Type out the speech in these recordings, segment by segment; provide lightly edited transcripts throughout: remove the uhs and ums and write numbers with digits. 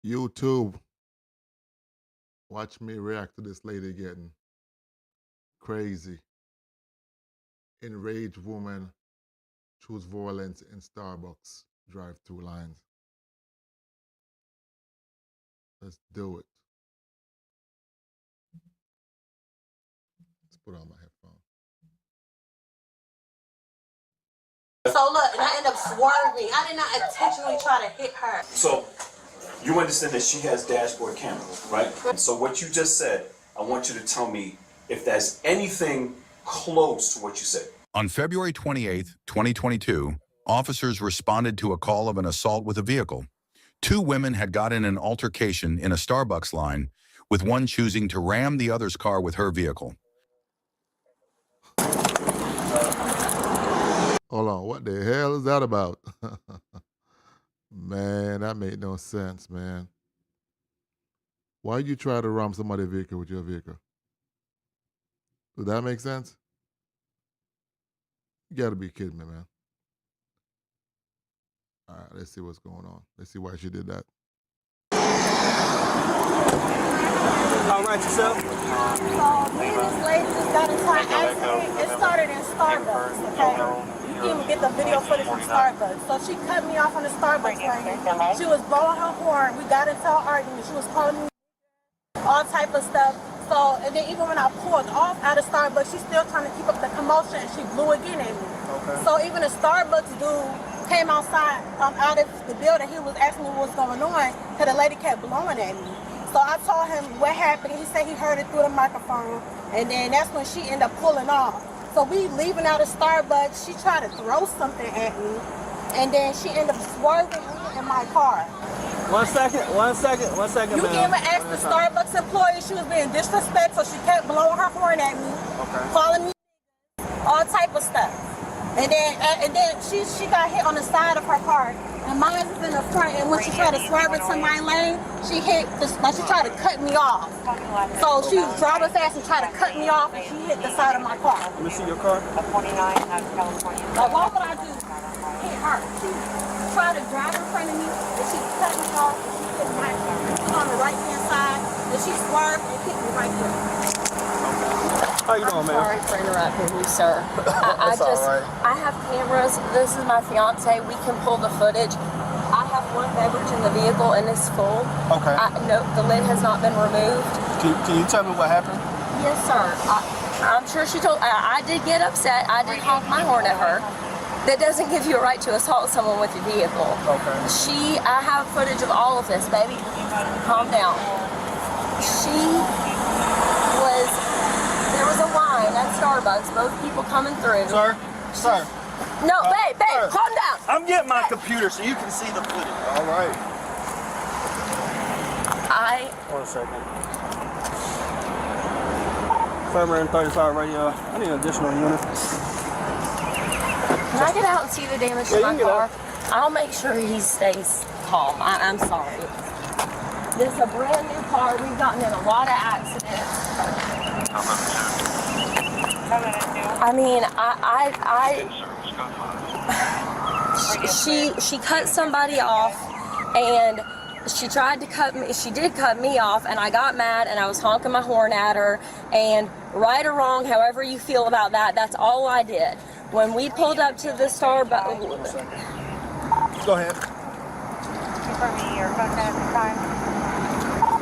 YouTube, watch me react to this lady getting crazy. Enraged woman choose violence in Starbucks drive-through lines. Let's do it. Let's put on my headphones. So look, and I end up swerving. I did not intentionally try to hit her. So you understand that she has dashboard camera, right? So what you just said, I want you to tell me if there's anything close to what you said. On February 28, 2022, officers responded to a call of an assault with a vehicle. Two women had got in an altercation in a Starbucks line, with one choosing to ram the other's car with her vehicle. Hold on, what the hell is that about? Man, that made no sense, man. Why you try to ram somebody's vehicle with your vehicle? Does that make sense? You gotta be kidding me, man. All right, let's see what's going on. Let's see why she did that. All right, yourself? So me and this lady just got into an accident. It started in Starbucks, okay? You can even get the video footage from Starbucks. So she cut me off on the Starbucks lane. She was blowing her horn. We got into an argument. She was calling me all type of stuff. So, and then even when I pulled off out of Starbucks, she's still trying to keep up the commotion, and she blew again at me. Okay. So even the Starbucks dude came outside out of the building. He was asking me what's going on, because the lady kept blowing at me. So I told him what happened. He said he heard it through the microphone, and then that's when she ended up pulling off. So we leaving out of Starbucks, she tried to throw something at me, and then she ended up swerving in my car. One second, You can even ask the Starbucks employee. She was being disrespectful. She kept blowing her horn at me, calling me all type of stuff. And then she got hit on the side of her car, and mine was in the front. And when she tried to swerve into my lane, she tried to cut me off. So she was driving fast and tried to cut me off, and she hit the side of my car. Let me see your car. 49 California. Like, what would I do? Hit her. She tried to drive in front of me, and she cut me off, and she hit my car. She was on the right hand side, and she swerved and hit me right there. How you doing, man? Sorry for interrupting you, sir. I have cameras. This is my fiance. We can pull the footage. I have one beverage in the vehicle and it's full. Okay. No, the lid has not been removed. Can you tell me what happened? Yes, sir. I'm sure she told. I did get upset. I did honk my horn at her. That doesn't give you a right to assault someone with your vehicle. Okay. I have footage of all of this, baby. Calm down. There was a line at Starbucks, both people coming through. Sir. No, babe, sir. calm down. I'm getting my computer so you can see the footage. All right. 1 second. 535 radio. I need an additional unit. Can I get out and see the damage to my car? I'll make sure he stays calm. I'm sorry. This is a brand new car. We've gotten in a lot of accidents. I mean, she cut somebody off, and she tried to cut me. She did cut me off, and I got mad, and I was honking my horn at her. And right or wrong, however you feel about that, that's all I did. When we pulled up to the Starbucks. Go ahead. Confirm your contact at the time.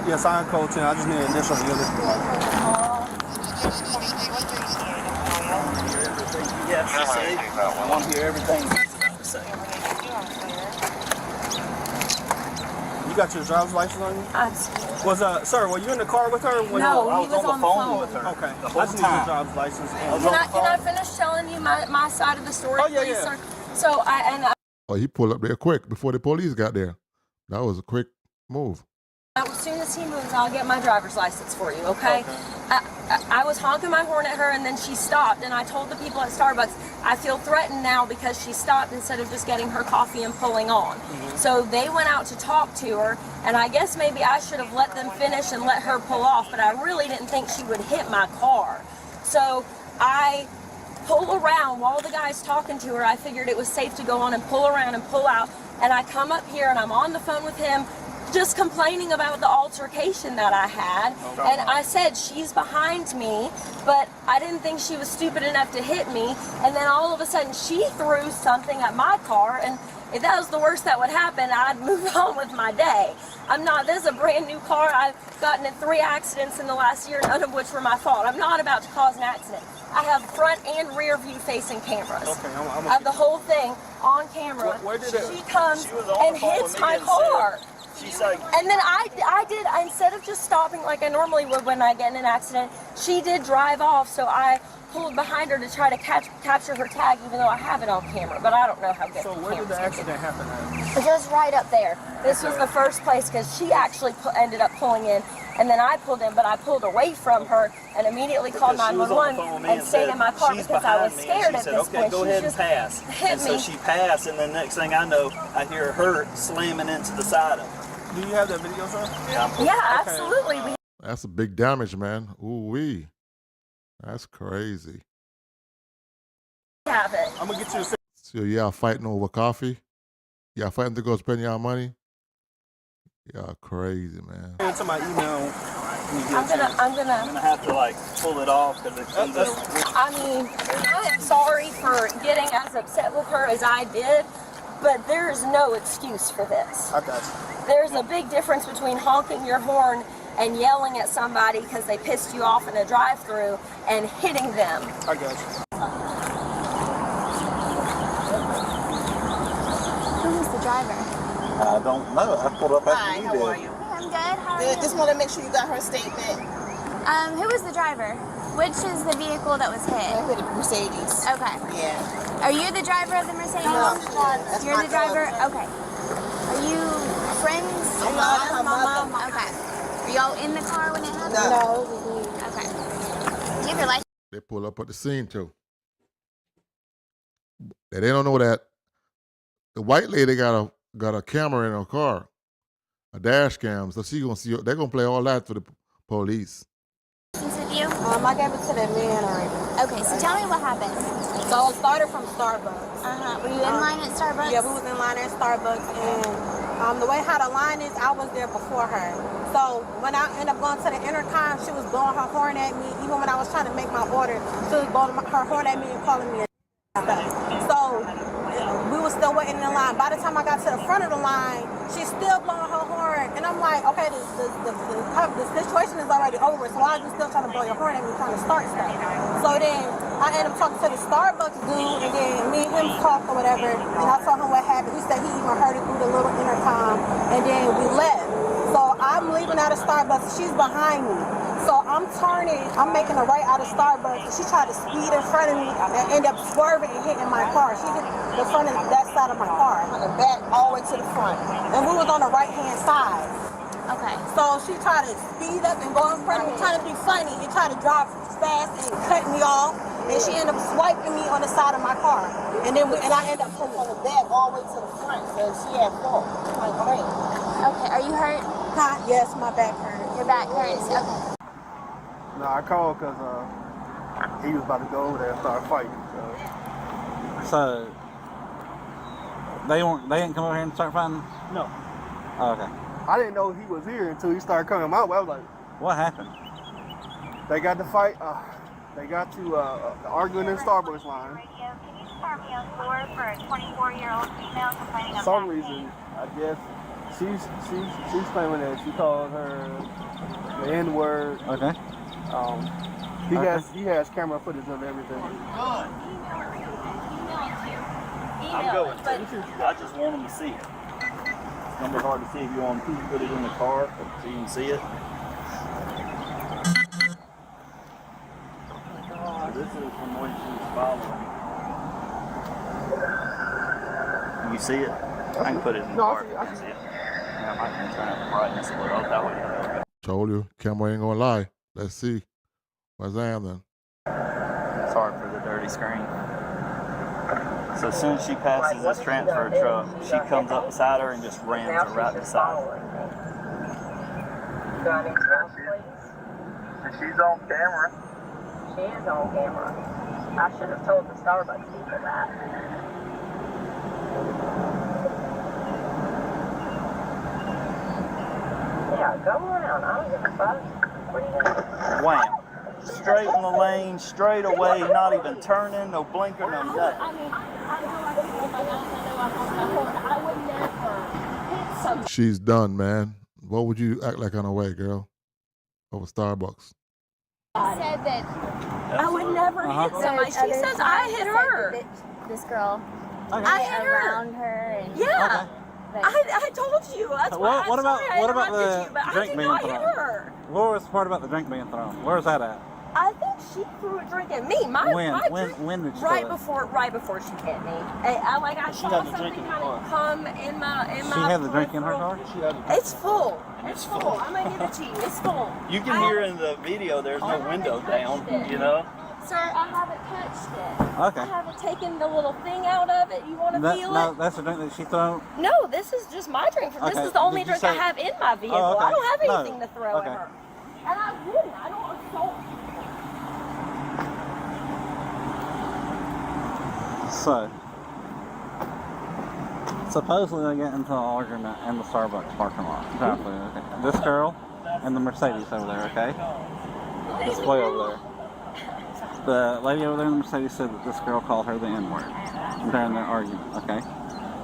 Yes, I am code 10. I just need an additional unit. Yes, I want to hear everything. You got your driver's license on you? Sir, were you in the car with her? No, I was on the phone with her. Okay, I just need your driver's license. Can I finish telling you my side of the story, please, sir? So Oh, he pulled up there quick before the police got there. That was a quick move. as soon as he moves, I'll get my driver's license for you, okay? I was honking my horn at her, and then she stopped, and I told the people at Starbucks, I feel threatened now because she stopped instead of just getting her coffee and pulling on. So they went out to talk to her, and I guess maybe I should have let them finish and let her pull off, but I really didn't think she would hit my car. So I pull around while the guy's talking to her. I figured it was safe to go on and pull around and pull out, and I come up here, and I'm on the phone with him, just complaining about the altercation that I had. And I said, she's behind me, but I didn't think she was stupid enough to hit me. And then all of a sudden she threw something at my car, and if that was the worst that would happen, I'd move on with my day. This is a brand new car. I've gotten in 3 accidents in the last year, none of which were my fault. I'm not about to cause an accident. I have front and rear view facing cameras. Okay, I have the whole thing on camera. She comes and hits my car. She's like, And then I did, instead of just stopping like I normally would when I get in an accident, she did drive off, so I pulled behind her to try to capture her tag, even though I have it on camera, but I don't know how good so where did the accident happen at? Just right up there. This was the first place, because she actually ended up pulling in, and then I pulled in, but I pulled away from her and immediately called 911 and stayed in my car because I was scared at this point. Go ahead and pass. Hit me. So she passed, and the next thing I know, I hear her slamming into the side of it. Do you have that video, sir? Yeah, absolutely. That's a big damage, man. Ooh-wee. That's crazy. We have it. I'm gonna get you a So y'all fighting over coffee? Y'all fighting to go spend y'all money? Y'all crazy, man. into my email. I'm gonna have to like pull it off because it comes up. I mean, I am sorry for getting as upset with her as I did, but there is no excuse for this. I got you. There's a big difference between honking your horn and yelling at somebody because they pissed you off in a drive-thru and hitting them. I got you. Who was the driver? I don't know. I pulled up after you did. I'm good. How are you? Just want to make sure you got her statement. Who was the driver? Which is the vehicle that was hit? With a Mercedes. Okay. Yeah. Are you the driver of the Mercedes? No, that's You're my the driver? daughter. Okay. Are you friends? I'm my mom. Okay. Are y'all in the car when it happened? No. Okay. Do you have your license? They pull up at the scene too. They don't know that the white lady got a camera in her car, a dash cam, so she gonna see. They're gonna play all that for the police. With you? I gave it to that man already. Okay, so tell me what happened. So it started from Starbucks. Were you in line at Starbucks? Yeah, we was in line at Starbucks, and the way how the line is, I was there before her. So when I ended up going to the intercom, she was blowing her horn at me. Even when I was trying to make my order, she was blowing her horn at me and calling me a So we were still waiting in line. By the time I got to the front of the line, she's still blowing her horn, and I'm like, okay, the situation is already over, so why are you still trying to blow your horn at me, trying to start stuff? So then I ended up talking to the Starbucks dude, and then me and him talked or whatever, and I told him what happened. He said he even heard it through the little intercom, and then we left. So I'm leaving out of Starbucks, she's behind me. So I'm turning, I'm making a right out of Starbucks, and she tried to speed in front of me and end up swerving and hitting my car. She hit the front of that side of my car, from the back all the way to the front. And we was on the right-hand side. Okay. So she tried to speed up and go in front of me, trying to be funny, and try to drive fast and cut me off. And she ended up swiping me on the side of my car. And then I ended up pulling from the back all the way to the front. So she had fault. Like, great. Okay, are you hurt? Huh? Yes, my back hurt. Your back hurts? Okay. No, I called because he was about to go over there and start fighting. So they didn't come over here and start fighting? No. Oh, okay. I didn't know he was here until he started coming my way. I was like, What happened? they got to fight. They got to arguing in Starbucks line. Can you start me on board for a 24-year-old female complaining For of some back reason, I guess she's claiming that she called her the N-word. Okay. He has camera footage of everything. I'm going. I just want them to see it. It's gonna be hard to see if you want to put it in the car so you can see it. So this is from when she was following. Can you see it? I can put it in the car. I can see it. Yeah, I might turn up the brightness a little. That way. Told you, camera ain't gonna lie. Let's see. What's happening? Sorry for the dirty screen. So as soon as she passes this transfer truck, she comes up beside her and just rams her right beside her. And she's on camera. She is on camera. I should have told the Starbucks people that. Wham. Straight in the lane, straight away, not even turning, no blinker, no nothing. I mean, I know I can go back out and I know I honked my horn. I would never hit somebody. She's done, man. What would you act like on the way, girl? Over Starbucks. Said that I would never hit somebody. She says I hit her. this girl I hit her. around her and Yeah. I told you. That's why What about I interrupted you, but I drink did being not hit thrown? her. What was the part about the drink being thrown? Where was that at? I think she threw a drink at me. My drink, When did she right throw it? before she hit me. I saw had the something drink in kind her of come in my. She had the drink in her car? It's full. It's full. I'm gonna give it to you. It's full. You can hear in the video there's no window down, you know? Sir, I haven't touched it. Okay. I haven't taken the little thing out of it. You want to feel No, it? that's the drink that she threw. No, this is just my drink. This Okay. is the only Did you drink I say- have in my vehicle. Oh, okay. I don't have No. anything to throw Okay. at her. And I wouldn't. I don't assault people. So, supposedly they get into an argument in the Starbucks parking lot. Exactly. Okay. This girl and the Mercedes over there, okay? This way over there. The lady over there in the Mercedes said that this girl called her the N-word during their argument, okay?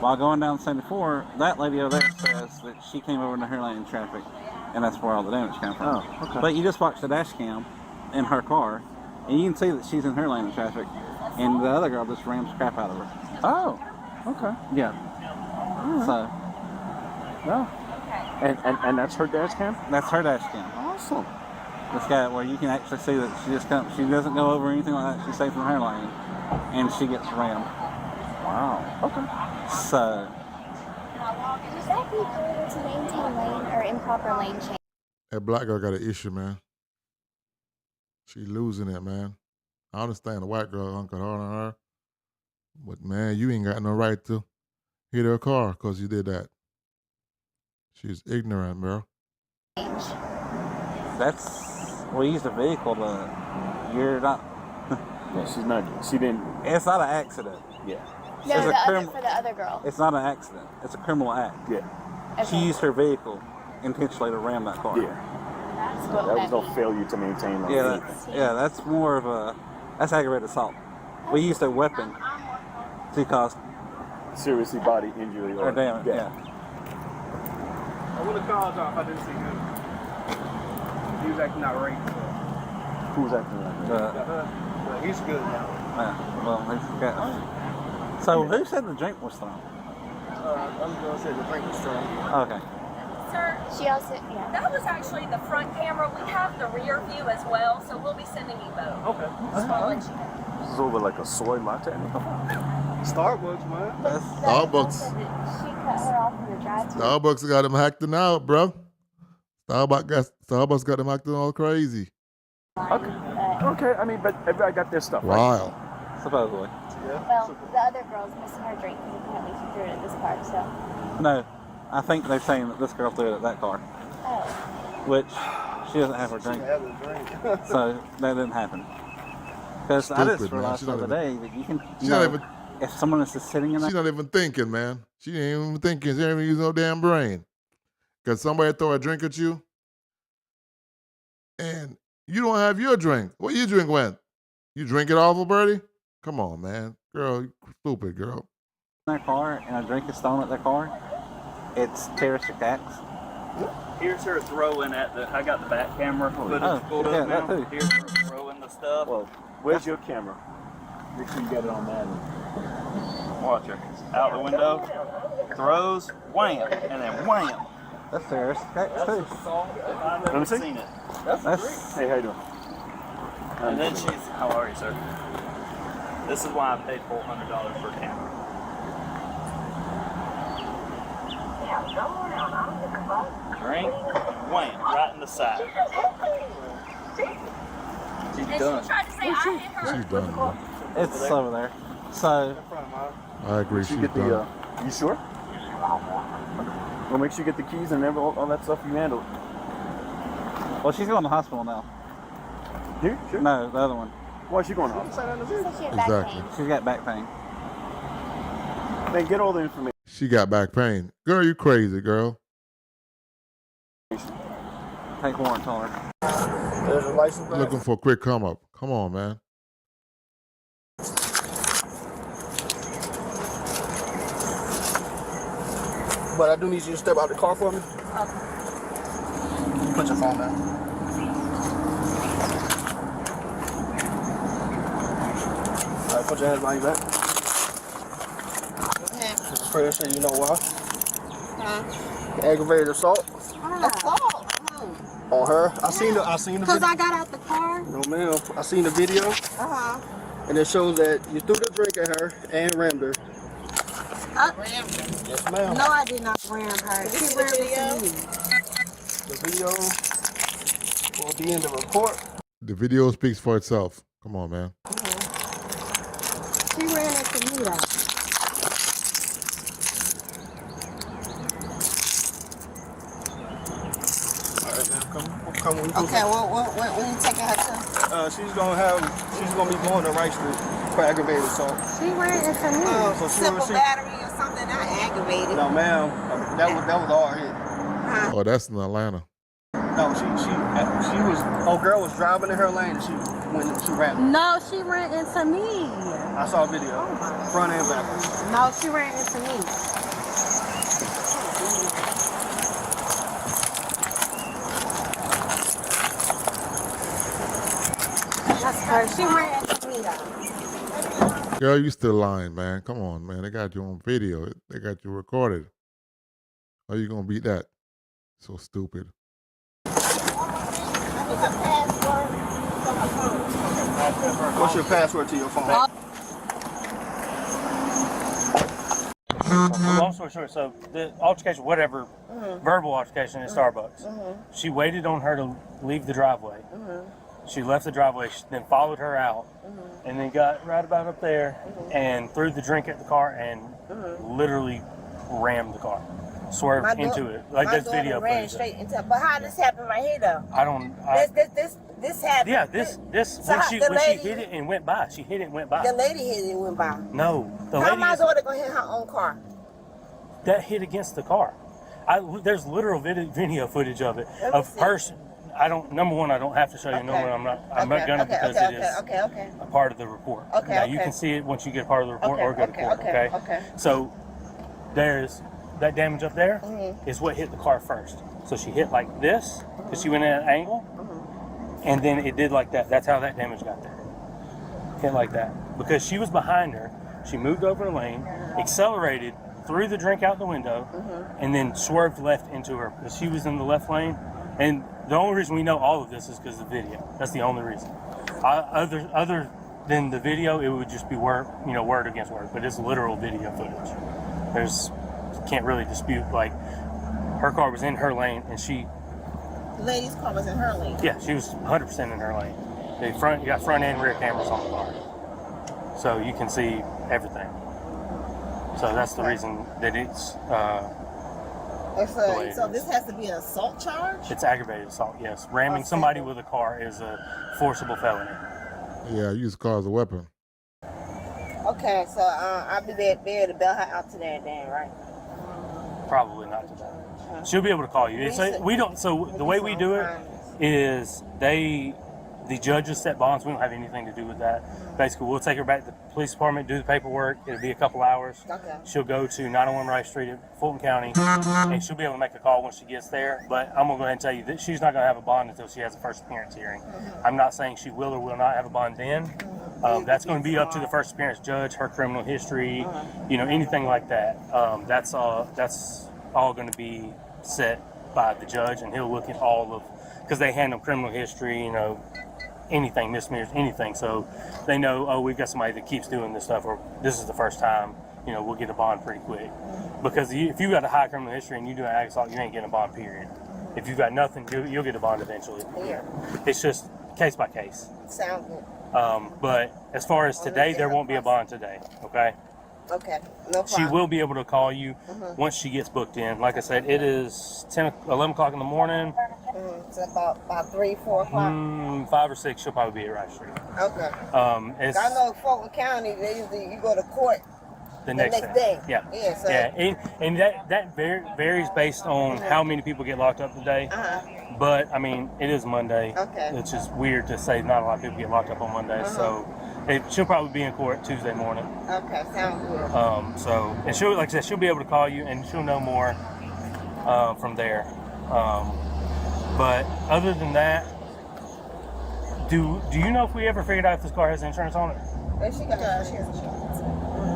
While going down 74, that lady over there says that she came over into her lane in traffic, and that's where all the damage came from. Oh, okay. But you just watch the dash cam in her car, and you can see that she's in her lane of traffic, and the other girl just rams crap out of her. Oh, okay. Yeah. So, No. And that's her dash cam? that's her dash cam. Awesome. This guy, where you can actually see that she doesn't go over anything like that. She stays in her lane, and she gets rammed. Wow. Okay. So, Would that be illegal to maintain lane or improper lane change? That black girl got an issue, man. She losing it, man. I understand the white girl uncle hard on her, but man, you ain't got no right to hit her car because you did that. She's ignorant, bro. we used a vehicle to, you're not, Yeah, she's not. She didn't. it's not an accident. Yeah. No, It's a for the other girl. It's not an accident. It's a criminal act. Yeah. She used her vehicle intentionally to ram that car. Yeah. That was no failure to maintain. Yeah, that's more of that's aggravated assault. We used a weapon to cause seriously body injury or damage. Yeah. I would have called y'all if I didn't see him. He was acting outrageous. Who's acting like that? But he's good now. Well, he's got. So who said the drink was thrown? Other girl said the drink was thrown. Okay. Sir, She also, that was actually the front camera. We have the rear view as well, so we'll be sending you both. Okay. Just want to let you know. This is over like a soy latte. Starbucks, man. Starbucks. She cut her off in the drive-thru. Starbucks got them acting out, bro. Starbucks got them acting all crazy. Okay. I mean, but everybody got their stuff. Right? Wow. Supposedly. Well, the other girl's missing her drink because apparently she threw it at this car, so. No, I think they're saying that this girl threw it at that car, Oh. which she doesn't have her drink, so that didn't happen. Because I just Stupid, man. realized She's the not other day that you can, She's not even. if someone is just sitting in She's that, not even thinking, man. She ain't even thinking. She ain't even using no damn brain. Because somebody throw a drink at you, and you don't have your drink. What your drink went? You drink it off of Birdie? Come on, man. Girl, you stupid girl. in their car and a drink is thrown at their car, it's terrorist attacks. Here's her throwing at the. I got the back camera footage pulled up now. that too. Here's her throwing the stuff. Well, where's your camera? Make sure you get it on that. Watch her. Out the window, throws, wham, and then wham. That's terrorist attacks too. I've never seen it. That's Hey, how you doing? And then she's. How are you, sir? This is why I paid $400 for a camera. Drink, wham, right in the side. She's done. She's done, bro. it's over there. So I agree. She's Get done. the. You sure? Well, make sure you get the keys and all that stuff you handle. well, she's going to the hospital now. Here, sure. No, the other one. Why is she going on? She said she had back Exactly. pain. She's got back pain. Man, get all the information. She got back pain. Girl, you crazy, girl. take warrants on her. There's a license plate. Looking for a quick come up. Come on, man. But I do need you to step out the car for me. Okay. Put your phone down. All right, put your hands behind your back. Okay. Pretty sure you know why. Huh? Aggravated assault Assault. on her. I seen the Because video. I got out the car. No ma'am. I seen the video, Uh-huh. and it shows that you threw the drink at her and rammed her. Yes, ma'am. No, I did not ram her. She rammed into me. The video will be in the report. The video speaks for itself. Come on, man. She ran into me though. All right, now come with me. Okay, when you taking her to? She's gonna be going to Rice Street for aggravated assault. She ran into me. So Simple battery or something, not aggravated. No, ma'am. That was all hit. Oh, that's in Atlanta. No, she was. Oh, girl was driving in her lane and she ran. No, she ran into me. I saw a video, front and back. No, she ran into me. That's her. She ran into me though. Girl, you still lying, man. Come on, man. They got you on video. They got you recorded. How you gonna beat that? So stupid. What's your password to your phone? Long story short, so the altercation, whatever, verbal altercation at Starbucks. She waited on her to leave the driveway. She left the driveway, then followed her out, and then got right about up there and threw the drink at the car and literally rammed the car. Swerved into it. Like this video ran straight into. But how this happened right here though? I don't. This happened. Yeah, this So when she hit it and went by. She hit it and went by. The lady hit it and went by. No, the How lady. my daughter gonna hit her own car? That hit against the car. There's literal video footage of it. Of her. I don't. Number one, I don't have to show you. Okay. Number one, I'm not gonna because it is Okay. a part of the report. Okay, Now you okay. can see it once you get a part of the report or go to court. Okay. So there's that damage up there is what hit the car first. So she hit like this because she went at an angle, and then it did like that. That's how that damage got there. Hit like that because she was behind her. She moved over the lane, accelerated, threw the drink out the window, and then swerved left into her because she was in the left lane. And the only reason we know all of this is because of the video. That's the only reason. Other than the video, it would just be word against word. But it's literal video footage. Can't really dispute, like, her car was in her lane and she... The lady's car was in her lane. Yeah, she was 100% in her lane. You got front and rear cameras on the car. So you can see everything. So that's the reason that it's... So this has to be an assault charge? It's aggravated assault, yes. Ramming somebody with a car is a forcible felony. Yeah, use the car as a weapon. Okay, so I'll be there to bail her out today then, right? Probably not today. She'll be able to call you. So the way we do it is the judges set bonds. We don't have anything to do with that. Basically, we'll take her back to the police department, do the paperwork. It'll be a couple hours. Okay. She'll go to 901 Rice Street at Fulton County, and she'll be able to make a call when she gets there. But I'm going to go ahead and tell you that she's not going to have a bond until she has a first appearance hearing. I'm not saying she will or will not have a bond then. That's going to be up to the first appearance judge, her criminal history, anything like that. That's all going to be set by the judge, and he'll look at all of, because they handle criminal history, anything, misdemeanors, anything. So they know, we've got somebody that keeps doing this stuff, or this is the first time, we'll get a bond pretty quick. Because if you've got a high criminal history and you do an ag assault, you ain't getting a bond, period. If you've got nothing, you'll get a bond eventually. Yeah. It's just case by case. Sounds good. But as far as today, there won't be a bond today, okay? Okay, no problem. She will be able to call you once she gets booked in. Like I said, it is 11 o'clock in the morning. It's about 3, 4 o'clock. 5 or 6, she'll probably be at Rice Street. Okay. I know Fulton County, you go to court The next day. Yeah. Yeah. So. Yeah. And that varies based on how many people get locked up today. But I mean, it is Monday. Okay. It's just weird to say not a lot of people get locked up on Monday. So she'll probably be in court Tuesday morning. Okay, sounds good. So and she'll, like I said, she'll be able to call you and she'll know more from there. But other than that, do you know if we ever figured out if this car has insurance on it? She has insurance.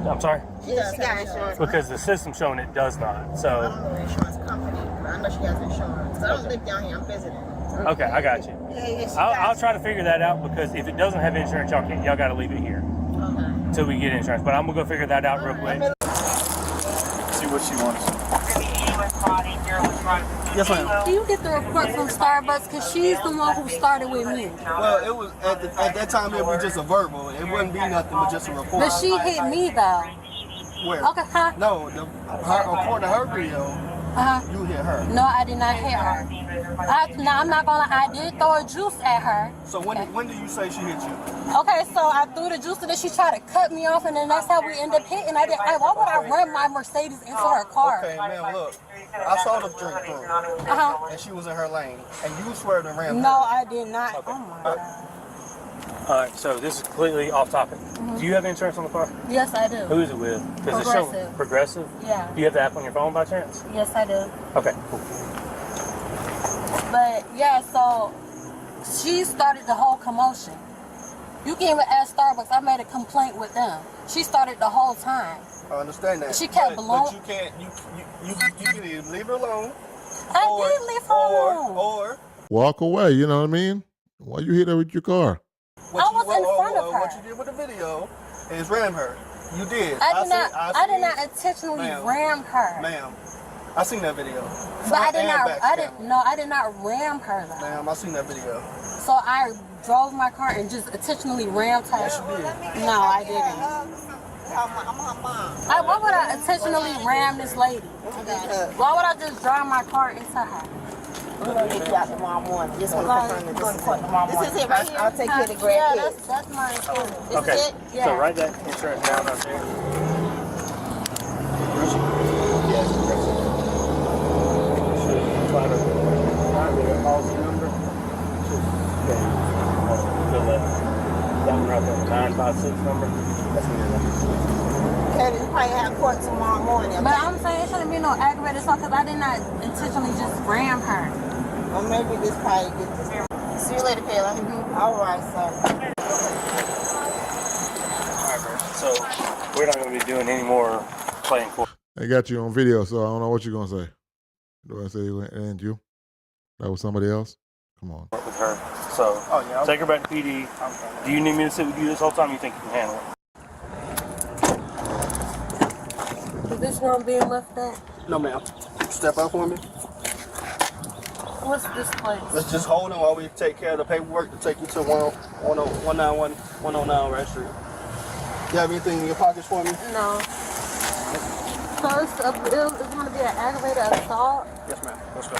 I'm sorry? She got insurance. Because the system's showing it does not. So I don't know the insurance company, but I know she has insurance. I don't live down here. I'm visiting. okay, I got you. Yeah, I'll try to figure that out because if it doesn't have insurance, y'all got to leave it here until we get insurance. But I'm gonna go figure that out real quick. See what she wants. Yes, ma'am. Do you get the report from Starbucks? Because she's the one who started with me. Well, it was at that time it was just a verbal. It wouldn't be nothing but just a report. But she hit me though. Where? Okay, huh? No, according to her video, you hit her. No, I did not hit her. I'm not gonna lie, I did throw a juice at her. So when did you say she hit you? Okay, so I threw the juice and then she tried to cut me off and then that's how we ended up hitting. Why would I run my Mercedes into her car? Okay, man, look. I saw the drink through. And she was in her lane. And you swear to ram her. No, I did not. Okay. Oh my God. All right, so this is completely off topic. Do you have insurance on the car? Yes, I do. Who is it with? Does it show Progressive? Yeah. Do you have the app on your phone by chance? Yes, I do. Okay, cool. But yeah, so she started the whole commotion. You can even ask Starbucks. I made a complaint with them. She started the whole time. I understand that. She kept blowing. But you can't. You can either leave her alone. I did leave her alone. Or Walk away, you know what I mean? Why you hit her with your car? I was in front of her. What you did with the video is ram her. You did. I did not intentionally ram her. Ma'am, I seen that video. But I did not ram her though. Ma'am, I seen that video. So I drove my car and just intentionally rammed her. Yes, you did. No, I didn't. Why would I intentionally ram this lady? Why would I just drive my car into her? We're going to get you out tomorrow morning. Just want to confirm that this is it right here. I'll take care of the grad kids. That's my insurance. Okay, Is it? Yeah. so write that insurance down right there. Try to find the policy number. That one right there, 956 number. That's me. Okay, you probably have court tomorrow morning. Okay? But I'm saying it shouldn't be no aggravated assault because I did not intentionally just ram her. Or maybe this probably gets this. See you later, Kayla. All right, sir. All right, bro. So we're not going to be doing any more playing court. They got you on video, so I don't know what you're going to say. Do I say it ain't you? That was somebody else? Come on. With her. So take her back to PD. Do you need me to sit with you this whole time? You think you can handle it? Is this room being left up? No, ma'am. Step out for me. What's this place? Let's just hold on while we take care of the paperwork to take you to 109 Red Street. You have anything in your pockets for me? No. So it's going to be an aggravated assault? Yes, ma'am. Let's go.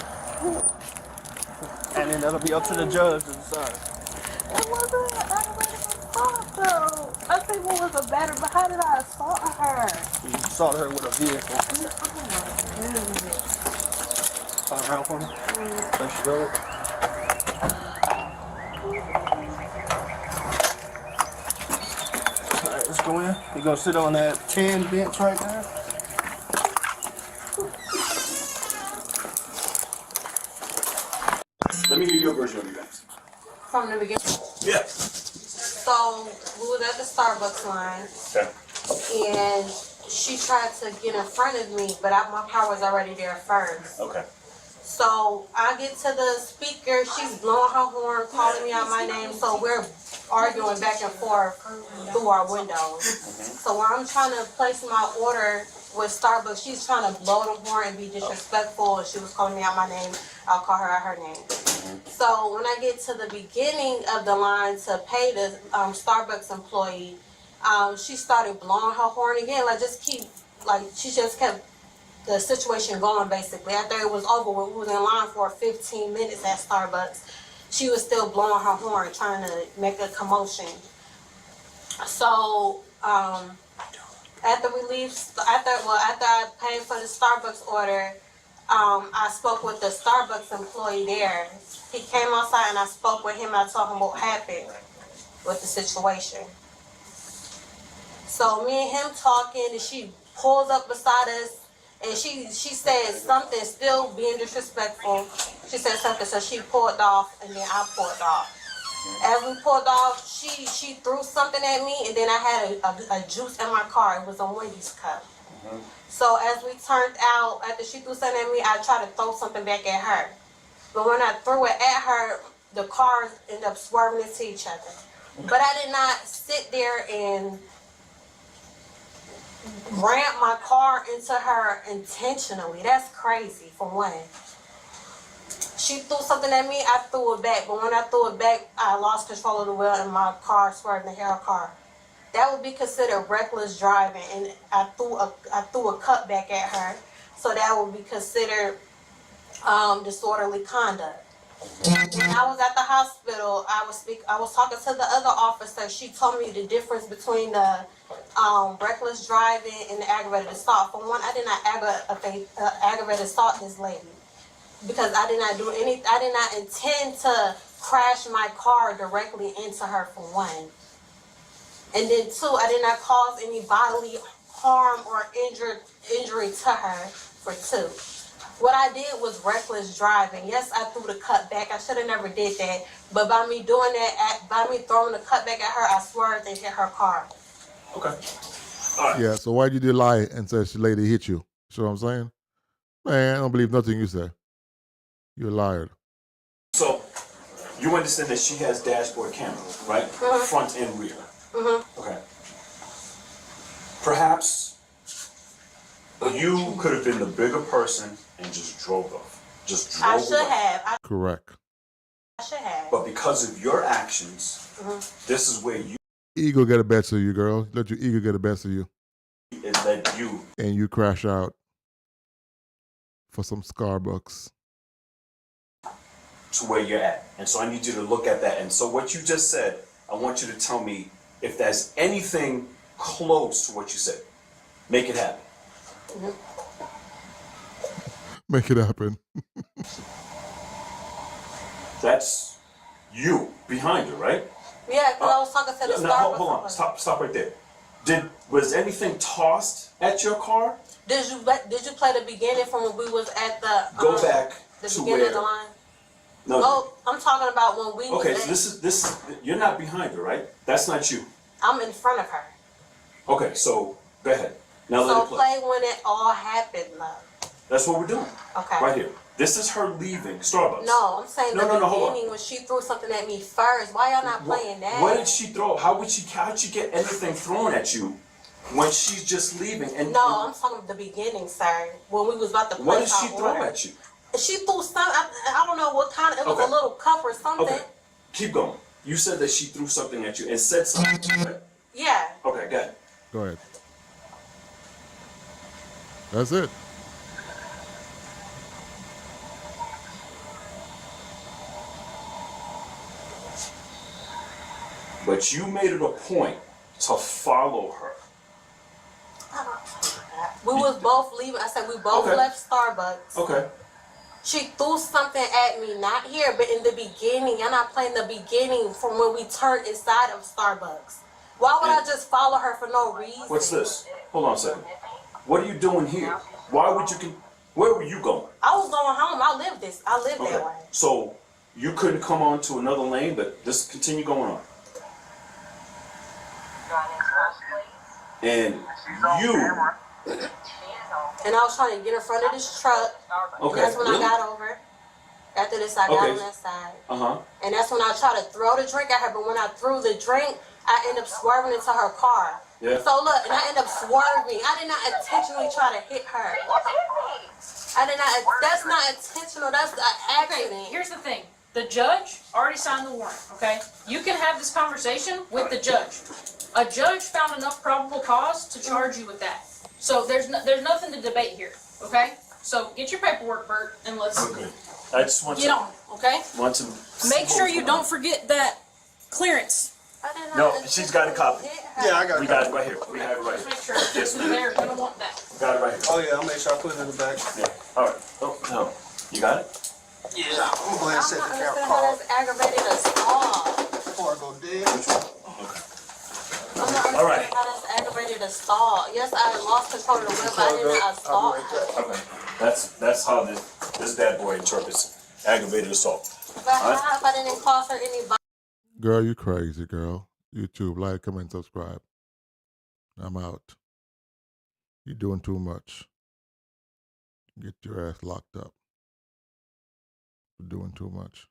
And then that'll be up to the judge to decide. It wasn't an aggravated assault, though. I think it was a battery, but how did I assault her? You assaulted her with a vehicle. Oh, my goodness. Turn around for me. Thank you, brother. All right, let's go in. You're going to sit on that 10 bench right there. Let me hear your version of events. From the beginning? Yeah. So, we was at the Starbucks line. Okay. And she tried to get in front of me, but my car was already there first. Okay. So I get to the speaker, she's blowing her horn, calling me out my name, so we're arguing back and forth through our windows. So when I'm trying to place my order with Starbucks, she's trying to blow the horn and be disrespectful. She was calling me out my name, I'll call her out her name. So when I get to the beginning of the line to pay the Starbucks employee, she started blowing her horn again, she just kept the situation going basically. After it was over, we was in line for 15 minutes at Starbucks. She was still blowing her horn, trying to make a commotion. So After I paid for the Starbucks order, I spoke with the Starbucks employee there. He came outside and I spoke with him. I told him what happened with the situation. So me and him talking, and she pulls up beside us, and she said something, still being disrespectful. She said something, so she pulled off, and then I pulled off. As we pulled off, she threw something at me, and then I had a juice in my car. It was a Wendy's cup. So as we turned out, after she threw something at me, I tried to throw something back at her. But when I threw it at her, the cars ended up swerving into each other. But I did not sit there and ramp my car into her intentionally. That's crazy, for one. She threw something at me, I threw it back. But when I threw it back, I lost control of the wheel and my car swerved into her car. That would be considered reckless driving, and I threw a cup back at her. So that would be considered disorderly conduct. When I was at the hospital, I was talking to the other officer. She told me the difference between the reckless driving and the aggravated assault. For one, I did not aggravated assault this lady because I did not intend to crash my car directly into her, for one. And then two, I did not cause any bodily harm or injury to her, for two. What I did was reckless driving. Yes, I threw the cup back. I should have never did that. But by me doing that, by me throwing the cup back at her, I swerved and hit her car. Okay. All right. Yeah, so why'd you lie and say she lady hit you? See what I'm saying? Man, I don't believe nothing you say. You're a liar. So, you understand that she has dashboard camera, right? Mm-hmm. Front and rear. Mm-hmm. Okay. Perhaps you could have been the bigger person and just drove off. I should have. Correct. I should have. But because of your actions, this is where Ego get the best of you, girl. Let your ego get the best of you. it led you. And you crash out for some Starbucks. To where you're at. And so I need you to look at that. And so what you just said, I want you to tell me if there's anything close to what you said. Make it happen. Make it happen. That's you behind her, right? Yeah, because I was talking to the Starbucks. Hold on. Stop right there. Was anything tossed at your car? Did you play the beginning from when we was at the Go back the to beginning where? of the line? No. Oh, I'm talking about when we. Okay, was so this is you're not behind her, right? That's not you. I'm in front of her. Okay, so go ahead. Now let So it play. play when it all happened, love. That's what we're doing. Okay. Right here. This is her leaving Starbucks. No, I'm saying No, the hold on. beginning when she threw something at me first. Why y'all not playing that? What did she throw? How'd she get anything thrown at you when she's just leaving? And No, I'm talking about the beginning, sir. When we was about to play. what did she throw at you? She threw something. I don't know what kind of. It was Okay. a little cup or something. Okay, keep going. You said that she threw something at you and said something, right? Yeah. Okay, go ahead. Go ahead. That's it. But you made it a point to follow her. We was both leaving. I said we both Okay. left Starbucks. Okay. She threw something at me, not here, but in the beginning. Y'all not playing the beginning from when we turned inside of Starbucks. Why would I just follow her for no reason? What's this? Hold on a second. What are you doing here? Why would you? Where were you going? I was going home. I live that way. So you couldn't come on to another lane, but just continue going on. And you. And I was trying to get in front of this truck. Okay. And that's when I got over. After this, I got on that side. And that's when I tried to throw the drink at her. But when I threw the drink, I ended up swerving into her car. Yeah. So look, and I ended up swerving. I did not intentionally try to hit her. I did not. That's not intentional. That's an accident. Here's the thing. The judge already signed the warrant, okay? You can have this conversation with the judge. A judge found enough probable cause to charge you with that. So there's nothing to debate here, okay? So get your paperwork, Bert, and let's I just want get on, okay? Want to Make sure you don't forget that clearance. No, she's got a copy. Yeah, I got We it. got it right here. We have it right Just here. make sure. Yes, ma'am. They're gonna want that. Got it right here. Oh, yeah, I'll make sure I put it in the back. Yeah. All right. Oh, no. You got it? Yeah, I'm gonna go ahead and set the camera how card that's aggravated assault. before I go dead. I'm not All right. understanding how that's aggravated assault. Yes, I lost control of the whip, but I didn't assault her. Okay. That's how this bad boy interprets aggravated assault. But how if I didn't cause her any violence? Girl, you crazy, girl. YouTube, like, comment, subscribe. I'm out. You're doing too much. Get your ass locked up. You're doing too much.